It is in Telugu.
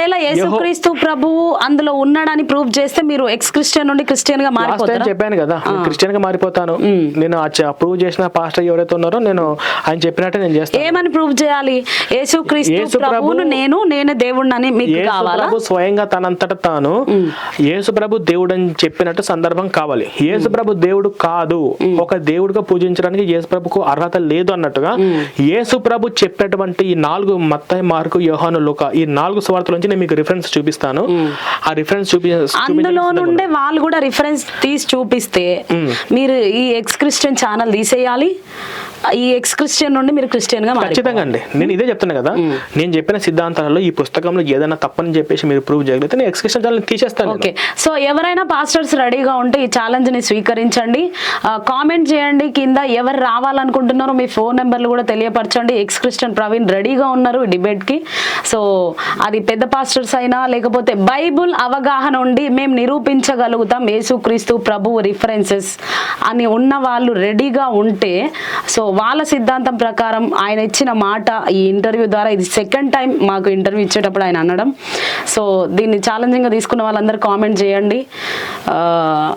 యేసుక్రీస్తు ప్రభువు అందులో ఉన్నాడని ప్రూవ్ చేస్తే మీరు ఎక్స్ క్రిస్టియన్ నుండి క్రిస్టియన్ గా మారిపోతారు. చెప్పాను కదా, క్రిస్టియన్ గా మారిపోతాను. నేను ప్రూవ్ చేసిన పాస్టర్ ఎవరైతే ఉన్నారో నేను ఆయన చెప్పినట్టు నేను చేస్తాను. ఏమని ప్రూవ్ చేయాలి? యేసుక్రీస్తు ప్రభువును నేనే దేవుడిని మీకు కావాలా? స్వయంగా తనంతట తాను యేసు ప్రభు దేవుడు అని చెప్పినట్టు సందర్భం కావాలి. యేసు ప్రభు దేవుడు కాదు, ఒక దేవుడిగా పూజించడానికి యేసు ప్రభుకు అర్హత లేదు అన్నట్టుగా యేసు ప్రభు చెప్పినటువంటి ఈ 4 మత్తయి, మార్కు, యోహాను, లూకా ఈ 4 సువార్తల నుంచి నేను మీకు రిఫరెన్స్ చూపిస్తాను. ఆ రిఫరెన్స్ అందులో నుండే వాళ్ళు కూడా రిఫరెన్స్ తీసి చూపిస్తే మీరు ఈ ఎక్స్ క్రిస్టియన్ ఛానల్ తీసేయాలి. ఈ ఎక్స్ క్రిస్టియన్ నుండి మీరు క్రిస్టియన్ గా ఖచ్చితంగా అండి. నేను ఇదే చెప్తాను కదా, నేను చెప్పిన సిద్ధాంతాలలో ఈ పుస్తకంలో ఏదైనా తప్పని చెప్పేసి మీరు ప్రూవ్ చేయగలిగితే నేను ఎక్స్ క్రిస్టియన్ ఛానల్ తీసేస్తాను. ఓకే, సో ఎవరైనా పాస్టర్స్ రెడీగా ఉంటే ఈ ఛాలెంజ్ ని స్వీకరించండి. కామెంట్ చేయండి కింద, ఎవరు రావాలనుకుంటున్నారో మీ ఫోన్ నెంబర్లు కూడా తెలియపరచండి. ఎక్స్ క్రిస్టియన్ ప్రవీణ్ రెడీగా ఉన్నారు డిబేట్ కి. సో అది పెద్ద పాస్టర్స్ అయినా లేకపోతే బైబుల్ అవగాహన ఉండి మేము నిరూపించగలుగుతాం యేసుక్రీస్తు ప్రభువు రిఫరెన్సెస్ అని ఉన్న వాళ్ళు రెడీగా ఉంటే, సో వాళ్ళ సిద్ధాంతం ప్రకారం ఆయన ఇచ్చిన మాట ఈ ఇంటర్వ్యూ ద్వారా ఇది సెకండ్ టైం మాకు ఇంటర్వ్యూ ఇచ్చేటప్పుడు ఆయన అనడం. సో దీన్ని ఛాలెంజింగ్గా తీసుకున్న వాళ్ళందరూ కామెంట్ చేయండి.